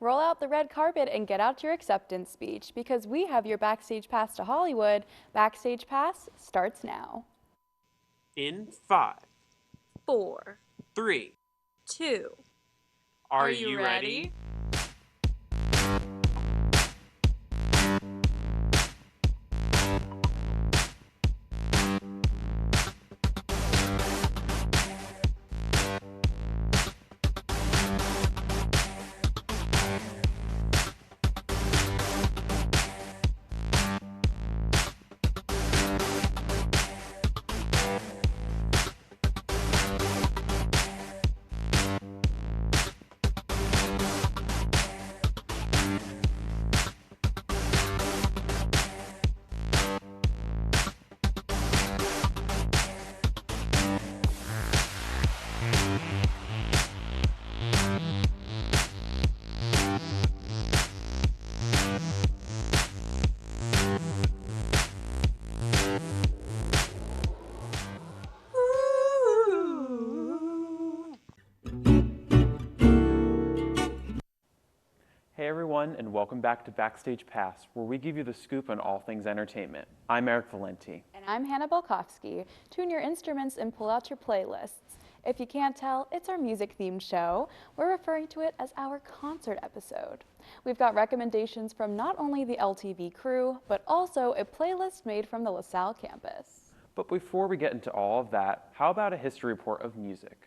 Roll out the red carpet and get out your acceptance speech because we have your Backstage Pass to Hollywood. Backstage Pass starts now. In 5, 4, 3, 2. are you ready? Hey everyone, and welcome back to Backstage Pass, where we give you the scoop on all things entertainment. I'm Eric Valenti. And I'm Hannah Belkowski. Tune your instruments and pull out your playlists. If you can't tell, it's our music-themed show. We're referring to it as our concert episode. We've got recommendations from not only the LTV crew, but also a playlist made from the LaSalle campus. But before we get into all of that, how about a history report of music?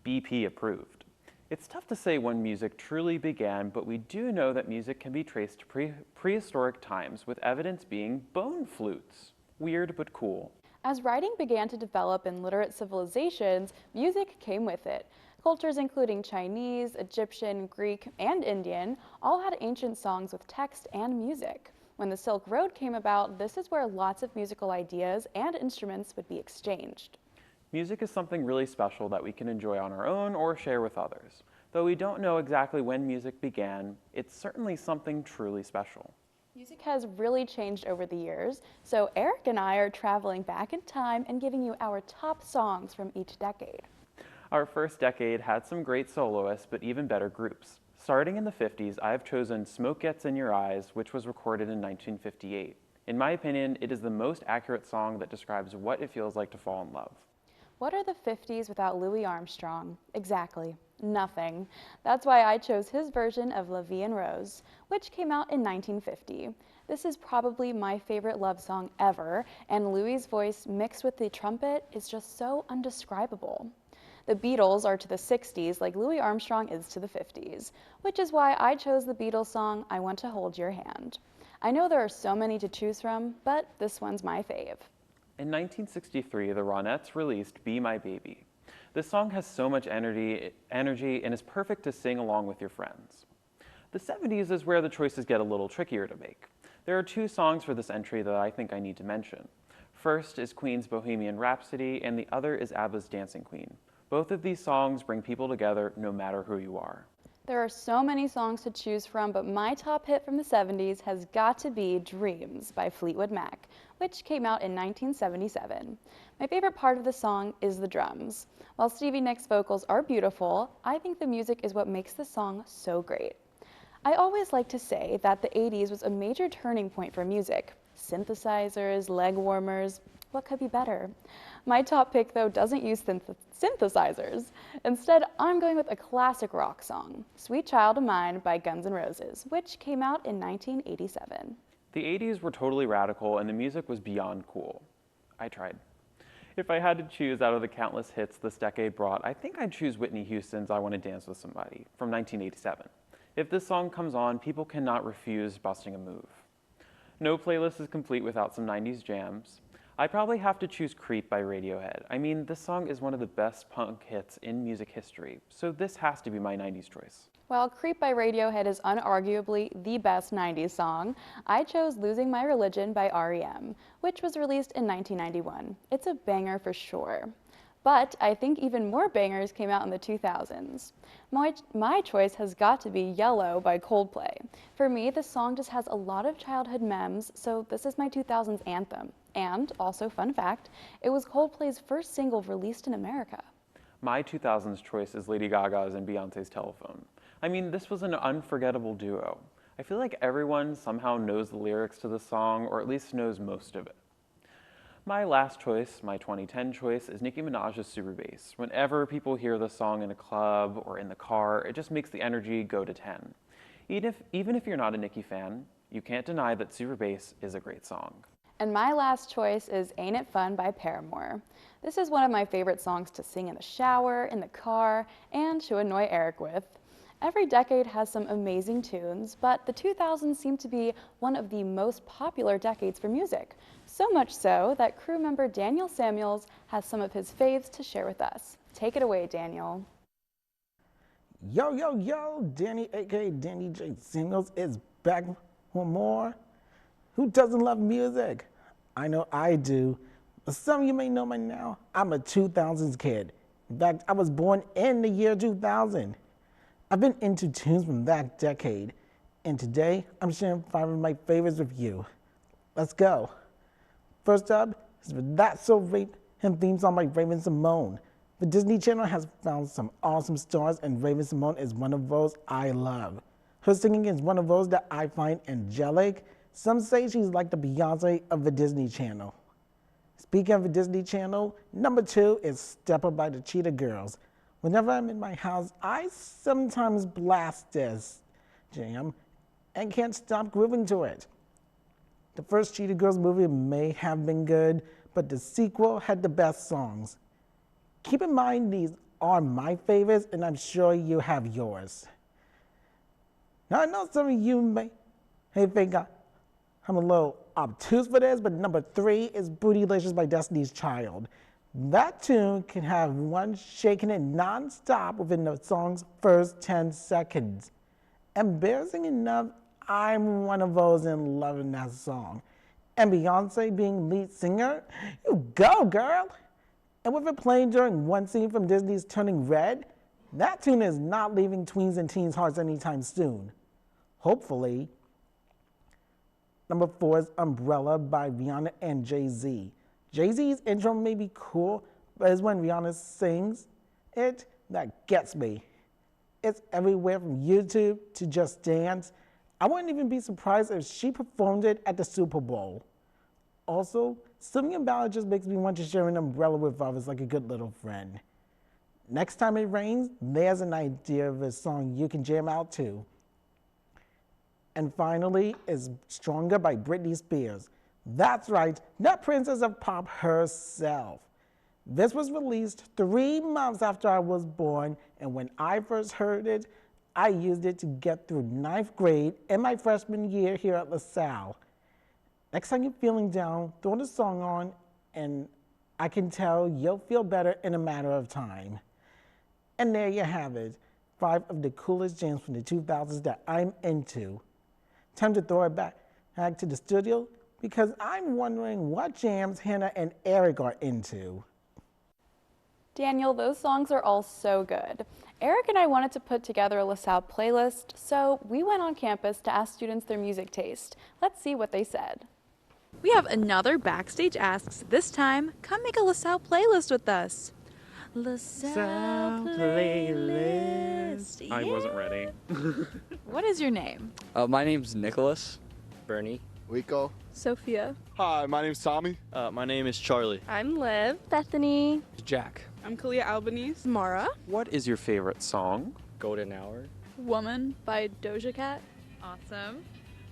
BP approved. It's tough to say when music truly began, but we do know that music can be traced to prehistoric times, with evidence being bone flutes. Weird but cool. As writing began to develop in literate civilizations, music came with it. Cultures including Chinese, Egyptian, Greek, and Indian all had ancient songs with text and music. When the Silk Road came about, this is where lots of musical ideas and instruments would be exchanged. Music is something really special that we can enjoy on our own or share with others. Though we don't know exactly when music began, it's certainly something truly special. Music has really changed over the years, so Eric and I are traveling back in time and giving you our top songs from each decade. Our first decade had some great soloists, but even better groups. Starting in the 50s, I have chosen Smoke Gets in Your Eyes, which was recorded in 1958. In my opinion, it is the most accurate song that describes what it feels like to fall in love. What are the 50s without Louis Armstrong? Exactly, nothing. That's why I chose his version of La Vie en Rose, which came out in 1950. This is probably my favorite love song ever, and Louis' voice mixed with the trumpet is just so undescribable. The Beatles are to the 60s like Louis Armstrong is to the 50s, which is why I chose the Beatles song I Want to Hold Your Hand. I know there are so many to choose from, but this one's my fave. In 1963, the Ronettes released Be My Baby. This song has so much energy and is perfect to sing along with your friends. The 70s is where the choices get a little trickier to make. There are two songs for this entry that I think I need to mention. First is Queen's Bohemian Rhapsody, and the other is ABBA's Dancing Queen. Both of these songs bring people together no matter who you are. There are so many songs to choose from, but my top hit from the 70s has got to be Dreams by Fleetwood Mac, which came out in 1977. My favorite part of the song is the drums. While Stevie Nicks' vocals are beautiful, I think the music is what makes the song so great. I always like to say that the 80s was a major turning point for music. Synthesizers, leg warmers, what could be better? My top pick, though, doesn't use synthesizers. Instead, I'm going with a classic rock song, Sweet Child of Mine by Guns N' Roses, which came out in 1987. The 80s were totally radical and the music was beyond cool. I tried. If I had to choose out of the countless hits this decade brought, I think I'd choose Whitney Houston's I Want to Dance with Somebody from 1987. If this song comes on, people cannot refuse busting a move. No playlist is complete without some 90s jams. I'd probably have to choose Creep by Radiohead. I mean, this song is one of the best punk hits in music history, so this has to be my 90s choice. While Creep by Radiohead is unarguably the best 90s song, I chose Losing My Religion by R.E.M., which was released in 1991. It's a banger for sure. But I think even more bangers came out in the 2000s. My choice has got to be Yellow by Coldplay. For me, this song just has a lot of childhood memes, so this is my 2000s anthem. And, also fun fact, it was Coldplay's first single released in America. My 2000s choice is Lady Gaga's and Beyoncé's Telephone. I mean, this was an unforgettable duo. I feel like everyone somehow knows the lyrics to the song, or at least knows most of it. My last choice, my 2010 choice, is Nicki Minaj's Super Bass. Whenever people hear the song in a club or in the car, it just makes the energy go to 10. Even if you're not a Nicki fan, you can't deny that Super Bass is a great song. And my last choice is Ain't It Fun by Paramore. This is one of my favorite songs to sing in the shower, in the car, and to annoy Eric with. Every decade has some amazing tunes, but the 2000s seem to be one of the most popular decades for music. So much so that crew member Daniel Samuels has some of his faves to share with us. Take it away, Daniel. Yo, yo, yo, Danny, aka Danny J. Samuels, is back for more. Who doesn't love music? I know I do. But some of you may know by now, I'm a 2000s kid. In fact, I was born in the year 2000. I've been into tunes from that decade, and today I'm sharing 5 of my favorites with you. Let's go. First up is That's So Rape and theme song by Raven Simone. The Disney Channel has found some awesome stars, and Raven Simone is one of those I love. Her singing is one of those that I find angelic. Some say she's like the Beyonce of the Disney Channel. Speaking of the Disney Channel, number 2 is Step Up by the Cheetah Girls. Whenever I'm in my house, I sometimes blast this jam and can't stop grooving to it. The first Cheetah Girls movie may have been good, but the sequel had the best songs. Keep in mind these are my favorites, and I'm sure you have yours. Now I know some of you may think I'm a little obtuse for this, but number 3 is Bootylicious by Destiny's Child. That tune can have one shaking it non-stop within the song's first 10 seconds. Embarrassing enough, I'm one of those in loving that song. And Beyonce being lead singer, you go, girl! And with it playing during one scene from Disney's Turning Red, that tune is not leaving tweens and teens' hearts anytime soon. Hopefully. Number 4 is Umbrella by Rihanna and Jay-Z. Jay-Z's intro may be cool, but it's when Rihanna sings it that gets me. It's everywhere from YouTube to Just Dance. I wouldn't even be surprised if she performed it at the Super Bowl. Also, something about it just makes me want to share an umbrella with others like a good little friend. Next time it rains, there's an idea of a song you can jam out to. And finally is Stronger by Britney Spears. That's right, the princess of pop herself. This was released 3 months after I was born, and when I first heard it, I used it to get through 9th grade in my freshman year here at LaSalle. Next time you're feeling down, throw the song on, and I can tell you'll feel better in a matter of time. And there you have it, 5 of the coolest jams from the 2000s that I'm into. Time to throw it back to the studio, because I'm wondering what jams Hannah and Eric are into. Daniel, those songs are all so good. Eric and I wanted to put together a LaSalle playlist, so we went on campus to ask students their music taste. Let's see what they said. We have another Backstage Asks. This time, come make a LaSalle playlist with us. LaSalle playlist. I wasn't ready. What is your name? My name's Nicholas. Bernie. Rico. Sophia. Hi, my name's Tommy. My name is Charlie. I'm Liv. Bethany. Jack. I'm Kalia Albanese. Mara. What is your favorite song? Golden Hour. Woman by Doja Cat. Awesome.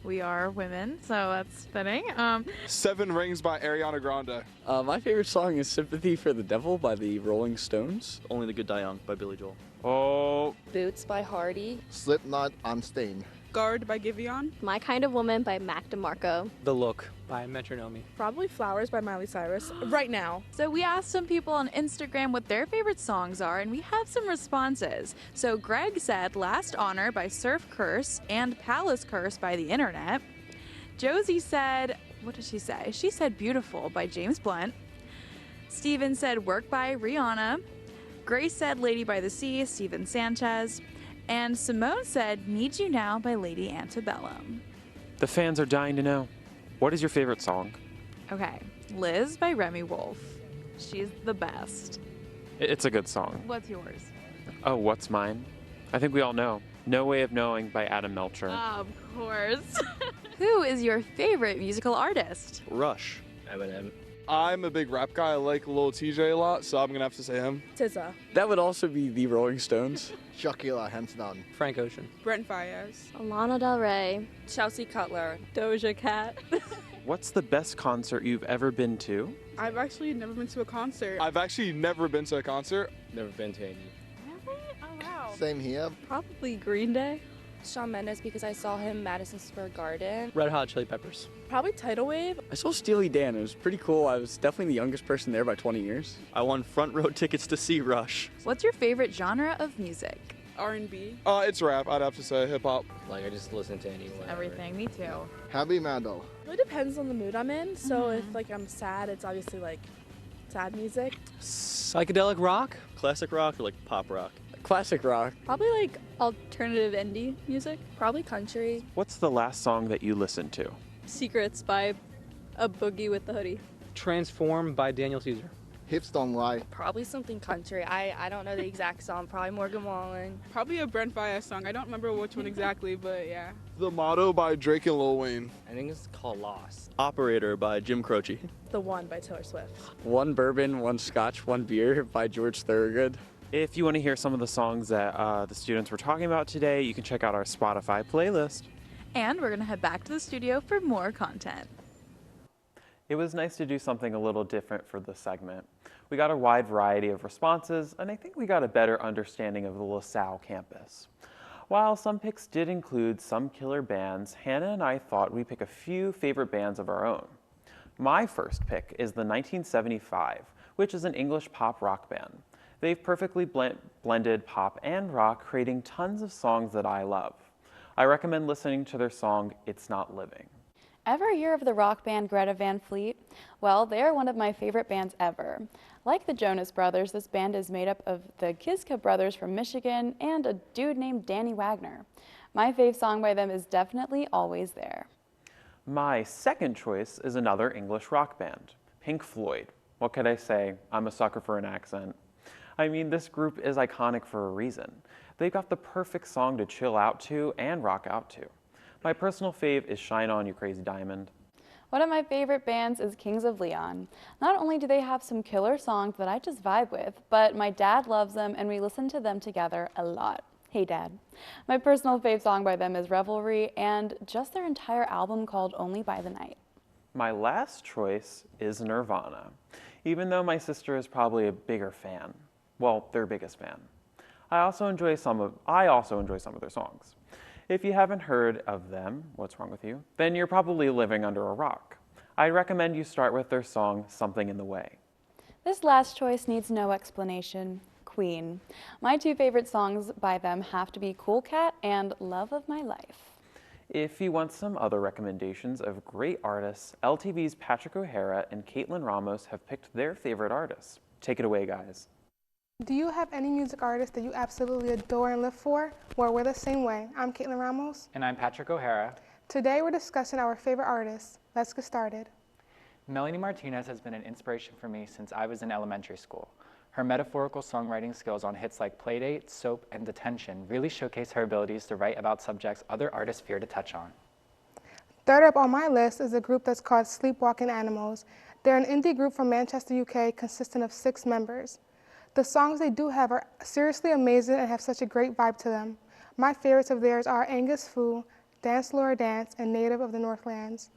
We are women, so that's fitting. 7 Rings by Ariana Grande. My favorite song is Sympathy for the Devil by the Rolling Stones. Only the Good Die Young by Billy Joel. Oh, Boots by Hardy. Slipknot, I'm Stain. Guard by Giveon. My Kind of Woman by Mac DeMarco. The Look by Metronome. Probably Flowers by Miley Cyrus. Right now. So we asked some people on Instagram what their favorite songs are, and we have some responses. So Greg said Last Honor by Surf Curse and Palace Curse by The Internet. Josie said, what did she say? She said Beautiful by James Blunt. Steven said Work by Rihanna. Grace said Lady by the Sea, Steven Sanchez. And Simone said Need You Now by Lady Antebellum. the fans are dying to know. What is your favorite song? Okay, Liz by Remy Wolf. She's the best. It's a good song. What's yours? Oh, what's mine? I think we all know. No Way of Knowing by Adam Melcher. Of course. Who is your favorite musical artist? Rush. Eminem. I'm a big rap guy. I like Lil TJ a lot, so I'm going to have to say him. SZA. That would also be the Rolling Stones. Shakira, hands down. Frank Ocean. Brent Faiyaz. Lana Del Rey. Chelsea Cutler. Doja Cat. What's the best concert you've ever been to? I've actually never been to a concert. I've actually never been to a concert. Never been to any. Really? Oh, wow. Same here. Probably Green Day. Shawn Mendes because I saw him Madison Square Garden. Red Hot Chili Peppers. Probably Tidal Wave. I saw Steely Dan. It was pretty cool. I was definitely the youngest person there by 20 years. I won front row tickets to see Rush. What's your favorite genre of music? R&B. It's rap. I'd have to say hip hop. Like, I just listen to anyone. Everything, me too. Heavy metal. Really depends on the mood I'm in. So if like I'm sad, it's obviously like sad music. Psychedelic rock? Classic rock or like pop rock? Classic rock. Probably like alternative indie music. Probably country. What's the last song that you listened to? Secrets by A Boogie with the Hoodie. Transform by Daniel Caesar. Hips Don't Lie. Probably something country. I don't know the exact song. Probably Morgan Wallen. Probably a Brent Faiyaz song. I don't remember which one exactly, but yeah. The Motto by Drake and Lil Wayne. I think it's called Lost. Operator by Jim Croce. The One by Taylor Swift. One bourbon, one scotch, one beer by George Thorogood. If you want to hear some of the songs that the students were talking about today, you can check out our Spotify playlist. And we're going to head back to the studio for more content. It was nice to do something a little different for this segment. We got a wide variety of responses, and I think we got a better understanding of the LaSalle campus. While some picks did include some killer bands, Hannah and I thought we'd pick a few favorite bands of our own. My first pick is the 1975, which is an English pop rock band. They've perfectly blended pop and rock, creating tons of songs that I love. I recommend listening to their song, It's Not Living. Ever hear of the rock band Greta Van Fleet? Well, they are one of my favorite bands ever. Like the Jonas Brothers, this band is made up of the Kiska brothers from Michigan and a dude named Danny Wagner. My fave song by them is definitely Always There. My second choice is another English rock band, Pink Floyd. What could I say? I'm a sucker for an accent. I mean, this group is iconic for a reason. They've got the perfect song to chill out to and rock out to. My personal fave is Shine On You Crazy Diamond. One of my favorite bands is Kings of Leon. Not only do they have some killer songs that I just vibe with, but my dad loves them and we listen to them together a lot. Hey Dad. My personal fave song by them is Revelry and just their entire album called Only by the Night. My last choice is Nirvana, even though my sister is probably a bigger fan. Well, their biggest fan. I also enjoy some of their songs. If you haven't heard of them, what's wrong with you? Then you're probably living under a rock. I recommend you start with their song, Something in the Way. This last choice needs no explanation. Queen. My two favorite songs by them have to be Cool Cat and Love of My Life. If you want some other recommendations of great artists, LTV's Patrick O'Hara and Caitlin Ramos have picked their favorite artists. Take it away, guys. Do you have any music artists that you absolutely adore and live for? Well, we're the same way. I'm Caitlin Ramos. And I'm Patrick O'Hara. Today we're discussing our favorite artists. Let's get started. Melanie Martinez has been an inspiration for me since I was in elementary school. Her metaphorical songwriting skills on hits like Playdate, Soap, and Detention really showcase her abilities to write about subjects other artists fear to touch on. Third up on my list is a group that's called Sleepwalking Animals. They're an indie group from Manchester, UK, consisting of 6 members. The songs they do have are seriously amazing and have such a great vibe to them. My favorites of theirs are Angus Fu, Dance Laura Dance, and Native of the Northlands.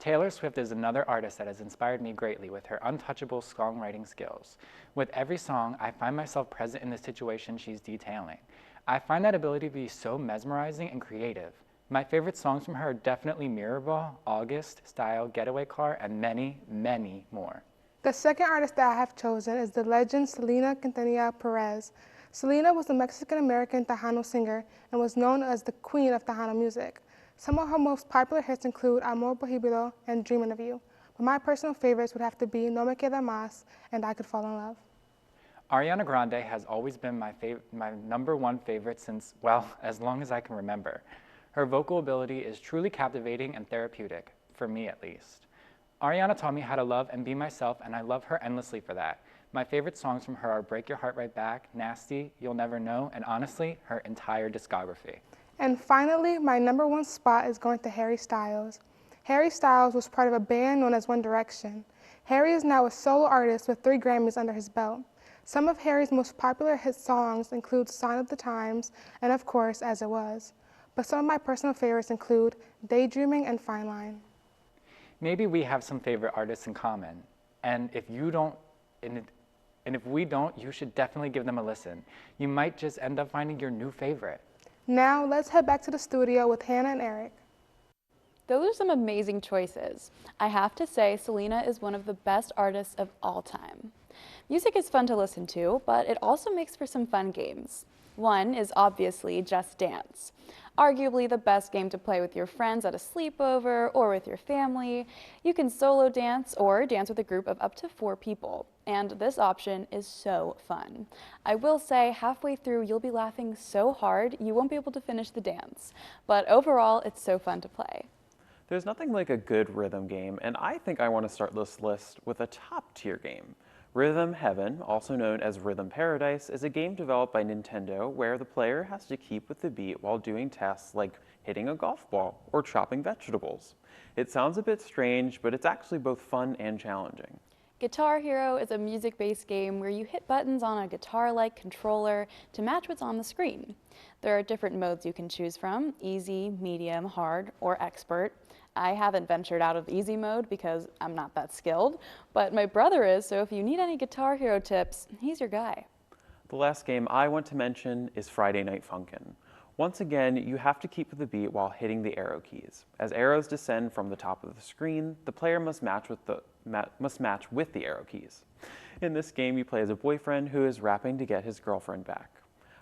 Taylor Swift is another artist that has inspired me greatly with her untouchable songwriting skills. With every song, I find myself present in the situation she's detailing. I find that ability to be so mesmerizing and creative. My favorite songs from her are definitely Mirrorball, August, Style, Getaway Car, and many, many more. The second artist that I have chosen is the legend Selena Quintanilla Perez. Selena was a Mexican-American Tejano singer and was known as the queen of Tejano music. Some of her most popular hits include Amor Prohibido and Dreaming of You, but my personal favorites would have to be No Me Queda Más and I Could Fall in Love. Ariana Grande has always been my #1 favorite since, well, as long as I can remember. Her vocal ability is truly captivating and therapeutic, for me at least. Ariana taught me how to love and be myself, and I love her endlessly for that. My favorite songs from her are Break Your Heart Right Back, Nasty, You'll Never Know, and honestly, her entire discography. And finally, my #1 spot is going to Harry Styles. Harry Styles was part of a band known as One Direction. Harry is now a solo artist with 3 Grammys under his belt. Some of Harry's most popular hit songs include Sign of the Times and, of course, As It Was. But some of my personal favorites include Daydreaming and Fine Line. Maybe we have some favorite artists in common, and if we don't, you should definitely give them a listen. You might just end up finding your new favorite. Now, let's head back to the studio with Hannah and Eric. Those are some amazing choices. I have to say, Selena is one of the best artists of all time. Music is fun to listen to, but it also makes for some fun games. One is obviously Just Dance. Arguably the best game to play with your friends at a sleepover or with your family. You can solo dance or dance with a group of up to 4 people. And this option is so fun. I will say halfway through you'll be laughing so hard you won't be able to finish the dance. But overall it's so fun to play. There's nothing like a good rhythm game, and I think I want to start this list with a top-tier game. Rhythm Heaven, also known as Rhythm Paradise, is a game developed by Nintendo where the player has to keep with the beat while doing tasks like hitting a golf ball or chopping vegetables. It sounds a bit strange, but it's actually both fun and challenging. Guitar Hero is a music-based game where you hit buttons on a guitar-like controller to match what's on the screen. There are different modes you can choose from: easy, medium, hard, or expert. I haven't ventured out of easy mode because I'm not that skilled, but my brother is, so if you need any Guitar Hero tips, he's your guy. The last game I want to mention is Friday Night Funkin'. Once again, you have to keep with the beat while hitting the arrow keys. As arrows descend from the top of the screen, the player must match with the arrow keys. In this game, you play as a boyfriend who is rapping to get his girlfriend back.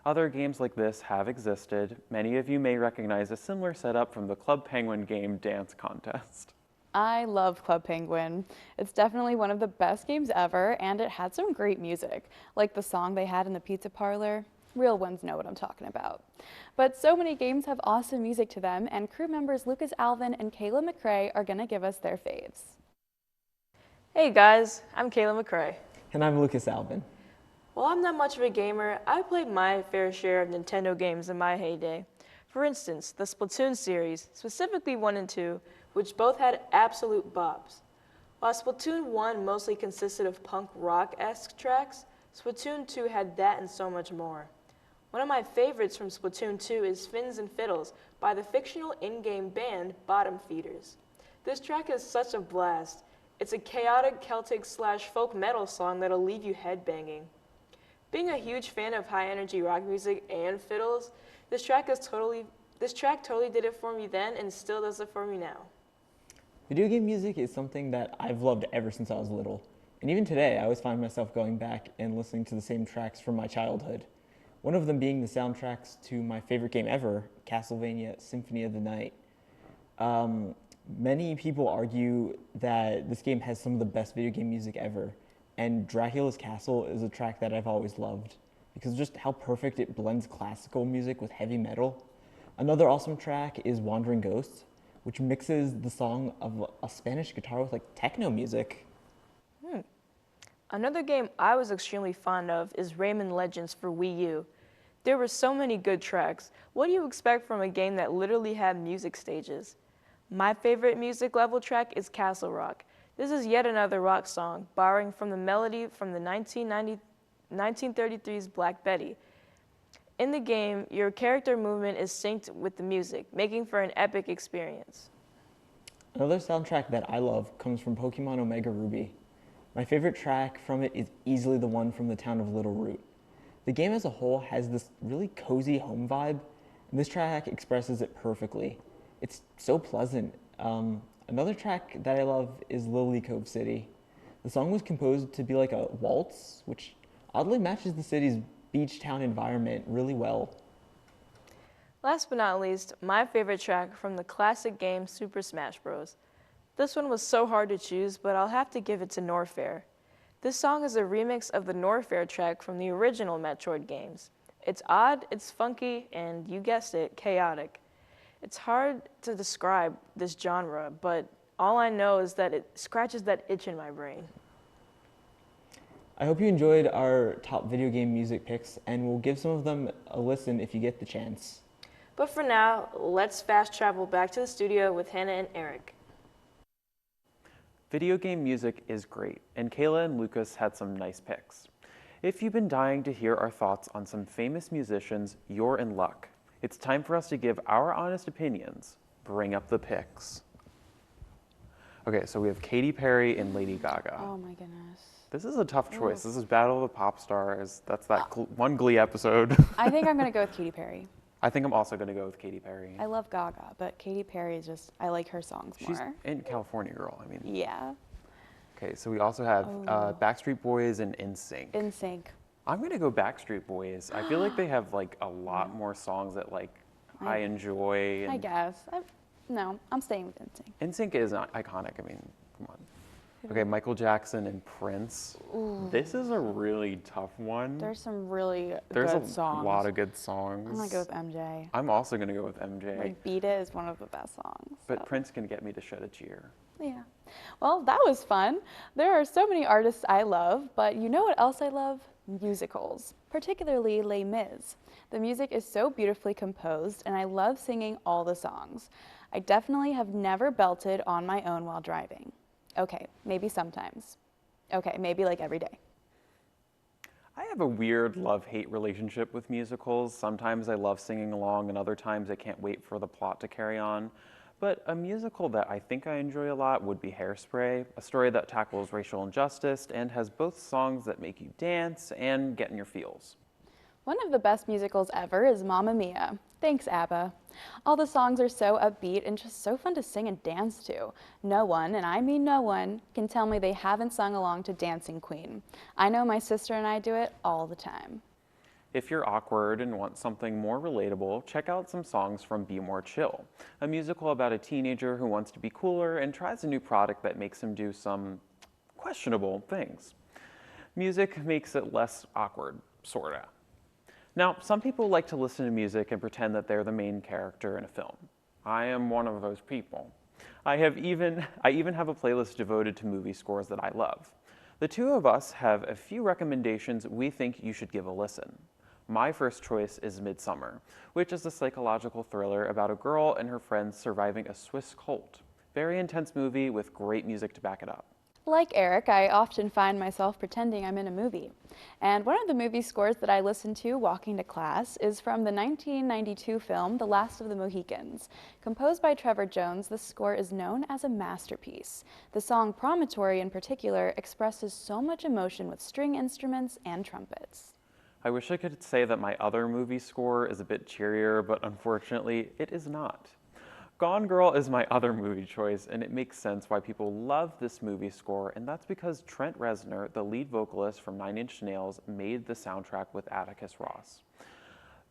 Other games like this have existed. Many of you may recognize a similar setup from the Club Penguin game Dance Contest. I love Club Penguin. It's definitely one of the best games ever, and it had some great music, like the song they had in the pizza parlor. Real ones know what I'm talking about. But so many games have awesome music to them, and crew members Lucas Alvin and Kayla McCrae are gonna give us their faves. Hey guys, I'm Kayla McCrae. And I'm Lucas Alvin. While I'm not much of a gamer, I played my fair share of Nintendo games in my heyday. For instance, the Splatoon series, specifically 1 and 2, which both had absolute bops. While Splatoon 1 mostly consisted of punk rock-esque tracks, Splatoon 2 had that and so much more. One of my favorites from Splatoon 2 is Fins and Fiddles by the fictional in-game band Bottom Feeders. This track is such a blast. It's a chaotic Celtic/folk metal song that'll leave you headbanging. Being a huge fan of high-energy rock music and fiddles, this track totally did it for me then and still does it for me now. Video game music is something that I've loved ever since I was little. And even today, I always find myself going back and listening to the same tracks from my childhood. One of them being the soundtracks to my favorite game ever, Castlevania Symphony of the Night. Many people argue that this game has some of the best video game music ever. And Dracula's Castle is a track that I've always loved because of just how perfect it blends classical music with heavy metal. Another awesome track is Wandering Ghosts, which mixes the song of a Spanish guitar with like techno music. Another game I was extremely fond of is Rayman Legends for Wii U. There were so many good tracks. What do you expect from a game that literally had music stages? My favorite music level track is Castle Rock. This is yet another rock song, borrowing from the melody from the 1933's Black Betty. In the game, your character movement is synced with the music, making for an epic experience. Another soundtrack that I love comes from Pokemon Omega Ruby. My favorite track from it is easily the one from the town of Little Root. The game as a whole has this really cozy home vibe, and this track expresses it perfectly. It's so pleasant. Another track that I love is Lily Cove City. The song was composed to be like a waltz, which oddly matches the city's beach town environment really well. Last but not least, my favorite track from the classic game Super Smash Bros. This one was so hard to choose, but I'll have to give it to Norfair. This song is a remix of the Norfair track from the original Metroid games. It's odd, it's funky, and you guessed it, chaotic. It's hard to describe this genre, but all I know is that it scratches that itch in my brain. I hope you enjoyed our top video game music picks, and we'll give some of them a listen if you get the chance. But for now, let's fast travel back to the studio with Hannah and Eric. Video game music is great, and Kayla and Lucas had some nice picks. If you've been dying to hear our thoughts on some famous musicians, you're in luck. It's time for us to give our honest opinions. Bring up the picks. Okay, so we have Katy Perry and Lady Gaga. Oh my goodness. This is a tough choice. This is Battle of the Pop Stars. That's that one Glee episode. I think I'm going to go with Katy Perry. I think I'm also going to go with Katy Perry. I love Gaga, but Katy Perry is just, I like her songs more. She's in California Girl, I mean. Yeah. Okay, so we also have Backstreet Boys and NSYNC. NSYNC. I'm going to go Backstreet Boys. I feel like they have like a lot more songs that like I enjoy. I guess. No, I'm staying with NSYNC. NSYNC is iconic. I mean, come on. Okay, Michael Jackson and Prince. Ooh. This is a really tough one. There's some really good songs. There's a lot of good songs. I'm going to go with MJ. I'm also going to go with MJ. Like, Beat It is one of the best songs. But Prince can get me to shed a tear. Yeah. Well, that was fun. There are so many artists I love, but you know what else I love? Musicals, particularly Les Mis. The music is so beautifully composed, and I love singing all the songs. I definitely have never belted on my own while driving. Okay, maybe sometimes. Okay, maybe like every day. I have a weird love-hate relationship with musicals. Sometimes I love singing along, and other times I can't wait for the plot to carry on. But a musical that I think I enjoy a lot would be Hairspray, a story that tackles racial injustice and has both songs that make you dance and get in your feels. One of the best musicals ever is Mamma Mia. Thanks, ABBA. All the songs are so upbeat and just so fun to sing and dance to. No one, and I mean no one, can tell me they haven't sung along to Dancing Queen. I know my sister and I do it all the time. If you're awkward and want something more relatable, check out some songs from Be More Chill, a musical about a teenager who wants to be cooler and tries a new product that makes him do some questionable things. Music makes it less awkward, sorta. Now, some people like to listen to music and pretend that they're the main character in a film. I am one of those people. I even have a playlist devoted to movie scores that I love. The two of us have a few recommendations we think you should give a listen. My first choice is Midsummer, which is a psychological thriller about a girl and her friends surviving a Swiss cult. Very intense movie with great music to back it up. Like Eric, I often find myself pretending I'm in a movie. And one of the movie scores that I listen to walking to class is from the 1992 film The Last of the Mohicans. Composed by Trevor Jones, this score is known as a masterpiece. The song Promontory in particular expresses so much emotion with string instruments and trumpets. I wish I could say that my other movie score is a bit cheerier, but unfortunately, it is not. Gone Girl is my other movie choice, and it makes sense why people love this movie score, and that's because Trent Reznor, the lead vocalist from 9 Inch Nails, made the soundtrack with Atticus Ross.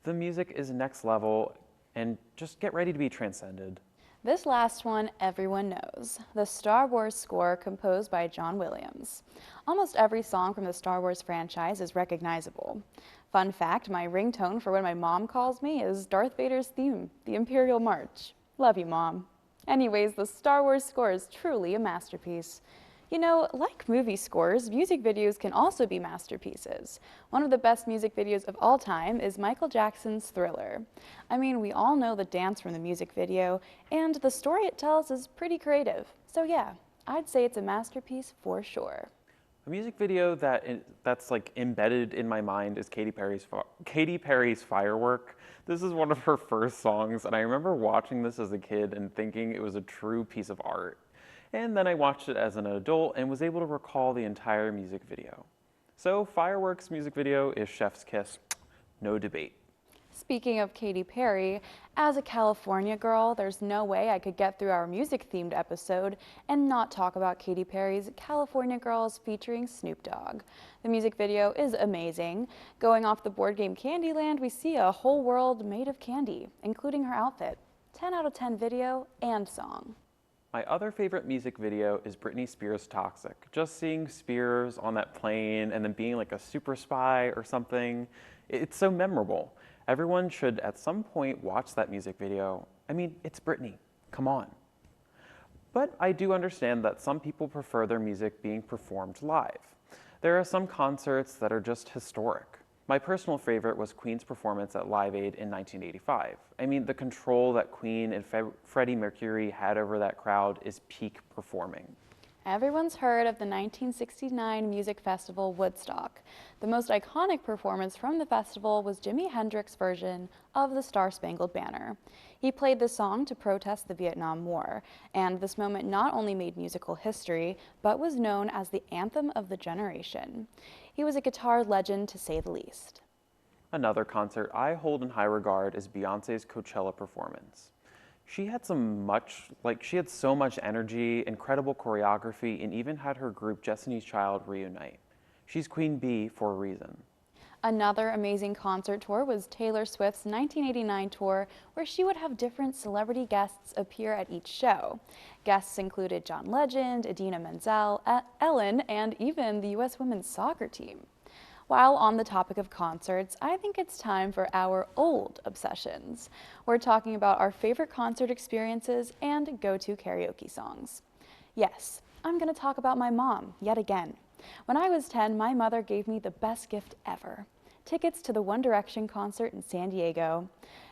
The music is next level, and just get ready to be transcended. This last one everyone knows, the Star Wars score composed by John Williams. Almost every song from the Star Wars franchise is recognizable. Fun fact, my ringtone for when my mom calls me is Darth Vader's theme, the Imperial March. Love you, Mom. Anyways, the Star Wars score is truly a masterpiece. You know, like movie scores, music videos can also be masterpieces. One of the best music videos of all time is Michael Jackson's Thriller. I mean, we all know the dance from the music video, and the story it tells is pretty creative. So yeah, I'd say it's a masterpiece for sure. A music video that's like embedded in my mind is Katy Perry's Firework. This is one of her first songs, and I remember watching this as a kid and thinking it was a true piece of art. And then I watched it as an adult and was able to recall the entire music video. So Fireworks music video is chef's kiss, no debate. Speaking of Katy Perry, as a California girl, there's no way I could get through our music-themed episode and not talk about Katy Perry's California Girls featuring Snoop Dogg. The music video is amazing. Going off the board game Candyland, we see a whole world made of candy, including her outfit. 10 out of 10 video and song. My other favorite music video is Britney Spears' Toxic. Just seeing Spears on that plane and then being like a super spy or something, it's so memorable. Everyone should at some point watch that music video. I mean, it's Britney, come on. But I do understand that some people prefer their music being performed live. There are some concerts that are just historic. My personal favorite was Queen's performance at Live Aid in 1985. I mean, the control that Queen and Freddie Mercury had over that crowd is peak performing. Everyone's heard of the 1969 music festival Woodstock. The most iconic performance from the festival was Jimi Hendrix's version of the Star-Spangled Banner. He played the song to protest the Vietnam War, and this moment not only made musical history, but was known as the anthem of the generation. He was a guitar legend, to say the least. Another concert I hold in high regard is Beyoncé's Coachella performance. She had so much energy, incredible choreography, and even had her group Destiny's Child reunite. She's Queen Bee for a reason. Another amazing concert tour was Taylor Swift's 1989 tour, where she would have different celebrity guests appear at each show. Guests included John Legend, Idina Menzel, Ellen, and even the U.S. women's soccer team. While on the topic of concerts, I think it's time for our old obsessions. We're talking about our favorite concert experiences and go-to karaoke songs. Yes, I'm going to talk about my mom yet again. When I was 10, my mother gave me the best gift ever: tickets to the One Direction concert in San Diego.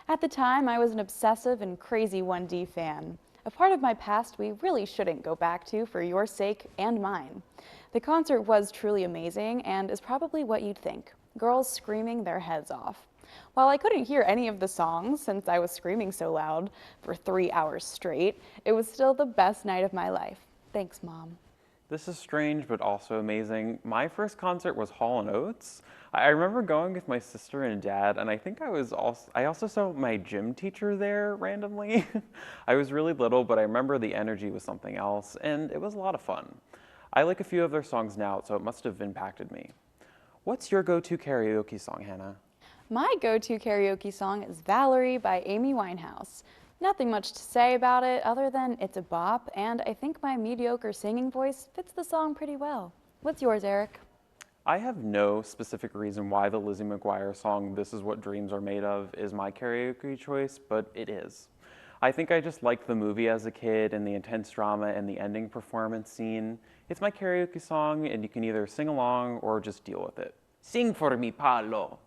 At the time, I was an obsessive and crazy 1D fan, a part of my past we really shouldn't go back to for your sake and mine. The concert was truly amazing and is probably what you'd think: girls screaming their heads off. While I couldn't hear any of the songs since I was screaming so loud for 3 hours straight, it was still the best night of my life. Thanks, Mom. This is strange, but also amazing. My first concert was Hall & Oates. I remember going with my sister and dad, and I think I also saw my gym teacher there randomly. I was really little, but I remember the energy was something else, and it was a lot of fun. I like a few of their songs now, so it must have impacted me. What's your go-to karaoke song, Hannah? My go-to karaoke song is Valerie by Amy Winehouse. Nothing much to say about it other than it's a bop, and I think my mediocre singing voice fits the song pretty well. What's yours, Eric? I have no specific reason why the Lizzie McGuire song "This Is What Dreams Are Made Of" is my karaoke choice, but it is. I think I just liked the movie as a kid and the intense drama and the ending performance scene. It's my karaoke song, and you can either sing along or just deal with it. Sing for me, Paolo.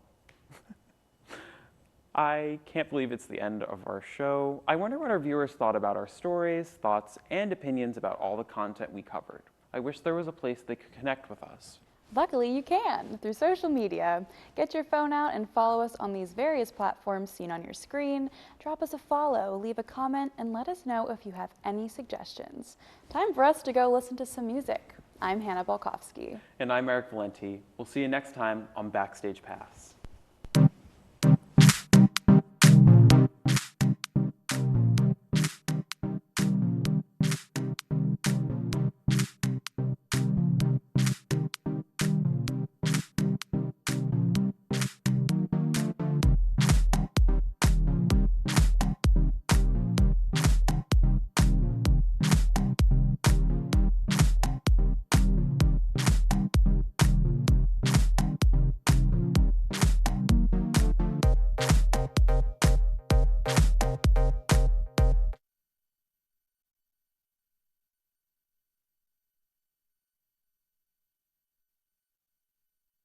I can't believe it's the end of our show. I wonder what our viewers thought about our stories, thoughts, and opinions about all the content we covered. I wish there was a place they could connect with us. Luckily, you can through social media. Get your phone out and follow us on these various platforms seen on your screen. Drop us a follow, leave a comment, and let us know if you have any suggestions. Time for us to go listen to some music. I'm Hannah Balkowski. And I'm Eric Valenti. We'll see you next time on Backstage Pass.